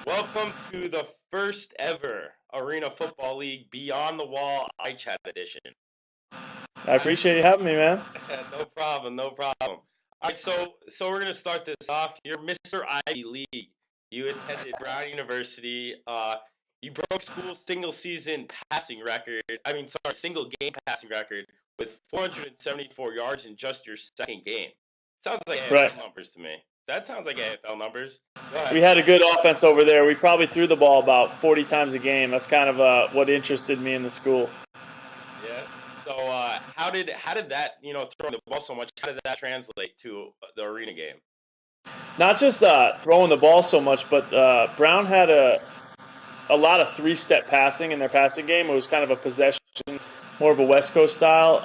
Welcome to the first ever Arena Football League Beyond the Wall iChat edition. I appreciate you having me, man. No problem, no problem. All right, so we're gonna start this off. You're Mr. Ivy League. You attended Brown University. You broke school single season passing record. Single game passing record with 474 yards in just your second game. Sounds like Right. AFL numbers to me. That sounds like AFL numbers. Go ahead. We had a good offense over there. We probably threw the ball about 40 times a game. That's kind of what interested me in the school. Yeah. So how did that throwing the ball so much? How did that translate to the arena game? Not just throwing the ball so much, but Brown had a lot of three-step passing in their passing game. It was kind of a possession, more of a West Coast style.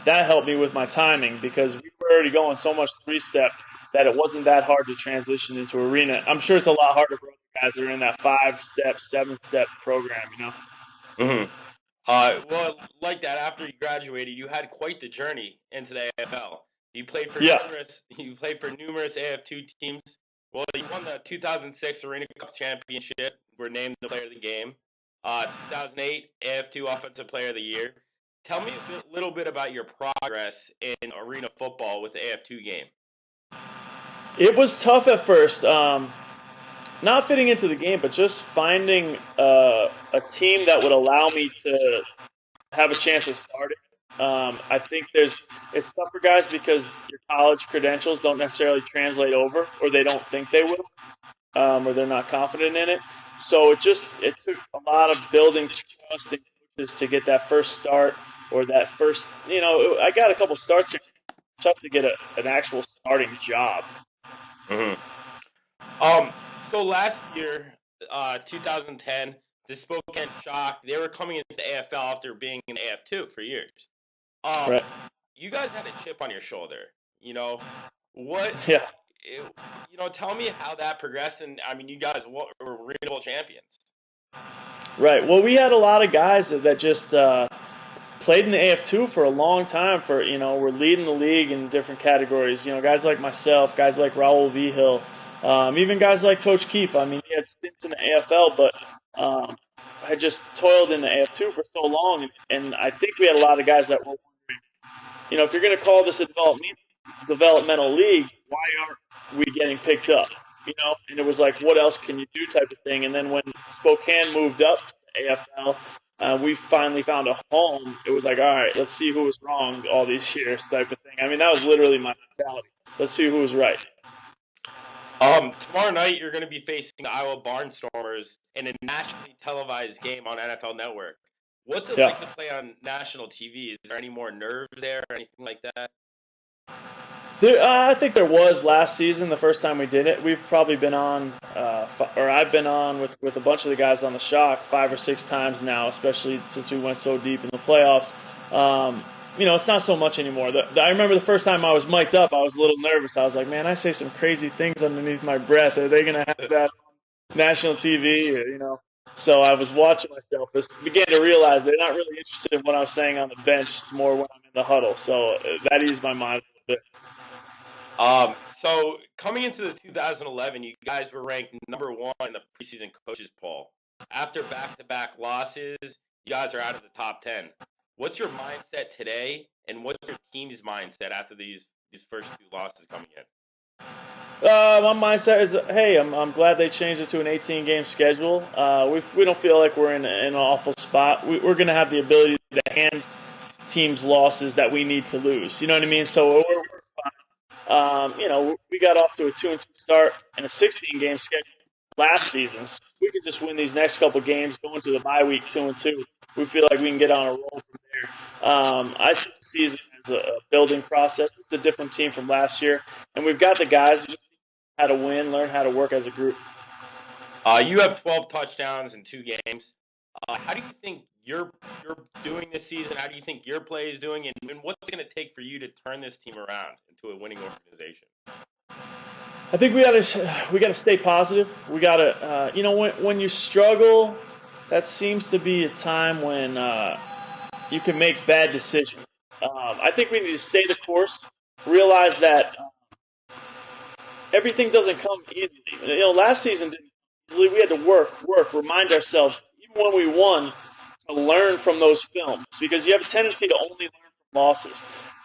That helped me with my timing because we were already going so much three-step that it wasn't that hard to transition into arena. I'm sure it's a lot harder for other guys that are in that five-step, seven-step program. hmm well, like that, after you graduated, you had quite the journey into the AFL. You played for Yeah. numerous AF2 teams. Well, you won the 2006 Arena Cup championship. Were named the player of the game. 2008 AF2 Offensive Player of the Year. Tell me a little bit about your progress in arena football with the AF2 game. It was tough at first. Not fitting into the game, but just finding a team that would allow me to have a chance of starting. I think it's tough for guys because your college credentials don't necessarily translate over, or they don't think they will, or they're not confident in it. So it took a lot of building trust and coaches to get that first start or that first. I got a couple starts here. Tough to get an actual starting job. hmm Um, so last year, 2010, the Spokane Shock, they were coming into the AFL after being in AF2 for years. Um, Right. you guys had a chip on your shoulder. You know what? Yeah. Tell me how that progressed. And I mean, you guys were regional champions. Right. Well, we had a lot of guys that just played in the AF2 for a long time. We're leading the league in different categories. Guys like myself, guys like Rowley, even guys like Coach Keefe. I mean, he had stints in the AFL, but had just toiled in the AF2 for so long. And I think we had a lot of guys that were wondering, if you're going to call this a developmental league, why aren't we getting picked up? And it was like, what else can you do type of thing. And then when Spokane moved up to the AFL, we finally found a home. It was like, all right, let's see who was wrong all these years type of thing. I mean, that was literally my mentality. Let's see who was right. Tomorrow night you're going to be facing the Iowa Barnstormers in a nationally televised game on NFL Network. What's it Yeah. like to play on national TV? Is there any more nerves there or anything like that? I think there was last season, the first time we did it. We've probably been on, or I've been on with a bunch of the guys on the Shock 5 or 6 times now, especially since we went so deep in the playoffs. It's not so much anymore. I remember the first time I was mic'd up, I was a little nervous. I was like, man, I say some crazy things underneath my breath. Are they going to have that on national TV? So I was watching myself. I began to realize they're not really interested in what I'm saying on the bench. It's more when I'm in the huddle. So that eased my mind a little bit. So coming into the 2011, you guys were ranked number 1 in the preseason coaches poll. After back-to-back losses, you guys are out of the top 10. What's your mindset today, and what's your team's mindset after these first 2 losses coming in? My mindset is, hey, I'm glad they changed it to an 18-game schedule. We don't feel like we're in an awful spot. We're going to have the ability to hand teams losses that we need to lose. You know what I mean? So we're fine. We got off to a 2-2 start and a 16-game schedule last season. So we could just win these next couple games, go into the bye week 2-2. We feel like we can get on a roll from there. I see the season as a building process. It's a different team from last year, and we've got the guys who just how to win, learn how to work as a group. You have 12 touchdowns in 2 games. How do you think you're doing this season? How do you think your play is doing, and what's it going to take for you to turn this team around into a winning organization? I think we got to stay positive. We got to when you struggle, that seems to be a time when you can make bad decisions. I think we need to stay the course. Realize that everything doesn't come easily. Last season didn't come we had to work, remind ourselves, even when we won, to learn from those films because you have a tendency to only learn from losses.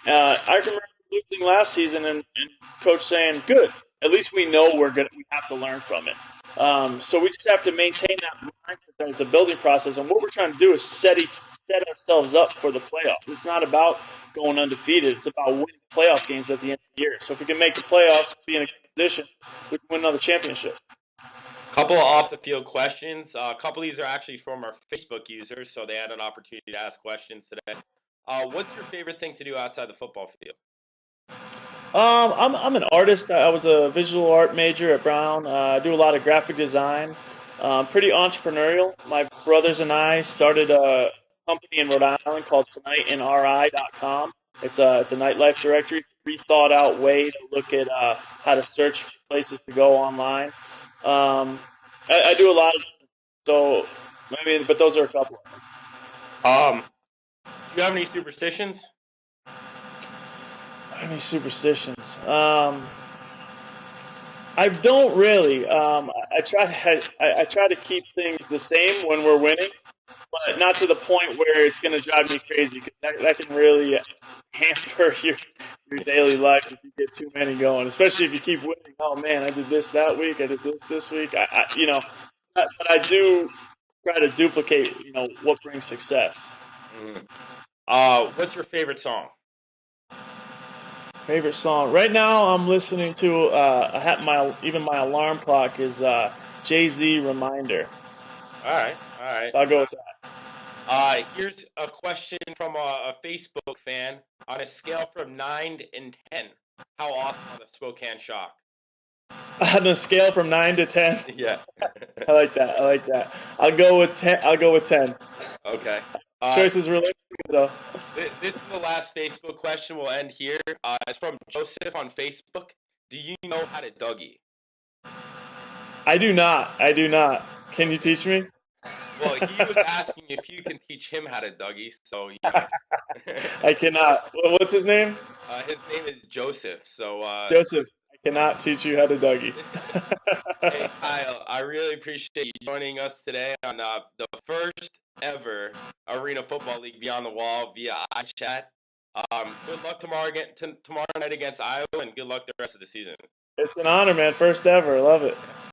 I remember losing last season and coach saying, "Good, at least we know we have to learn from it." So we just have to maintain that mindset that it's a building process, and what we're trying to do is set ourselves up for the playoffs. It's not about going undefeated; it's about winning playoff games at the end of the year. So if we can make the playoffs, be in a good position, we can win another championship. Couple of off the field questions. A couple of these are actually from our Facebook users, so they had an opportunity to ask questions today. What's your favorite thing to do outside the football field? I'm an artist. I was a visual art major at Brown. I do a lot of graphic design. Pretty entrepreneurial. My brothers and I started a company in Rhode Island called TonightInRI.com. It's a nightlife directory. It's a pre-thought out way to look at how to search for places to go online. I do a lot of so but those are a couple. Do you have any superstitions? Any superstitions? I don't really. I try to keep things the same when we're winning, but not to the point where it's going to drive me crazy because that can really hamper your daily life if you get too many going. Especially if you keep winning. Oh man, I did this that week. I did this week. But I do try to duplicate. What brings success. What's your favorite song? Favorite song right now? I'm listening to. I have my alarm clock is Jay-Z Reminder. All right. I'll go with that. Here's a question from a Facebook fan. On a scale from 9 and 10, how awesome are the Spokane Shock? On a scale from 9 to 10. Yeah. I like that. I'll go with 10. Okay. Choices related though. This is the last Facebook question. We'll end here. It's from Joseph on Facebook. Do you know how to Dougie? I do not. Can you teach me? Well, he was asking if you can teach him how to Dougie, so I cannot. What's his name? His name is Joseph. So Joseph, I cannot teach you how to Dougie. Hey Kyle, I really appreciate you joining us today on the first ever Arena Football League Beyond the Wall via iChat. Good luck tomorrow night against Iowa, and good luck the rest of the season. It's an honor, man. First ever. Love it.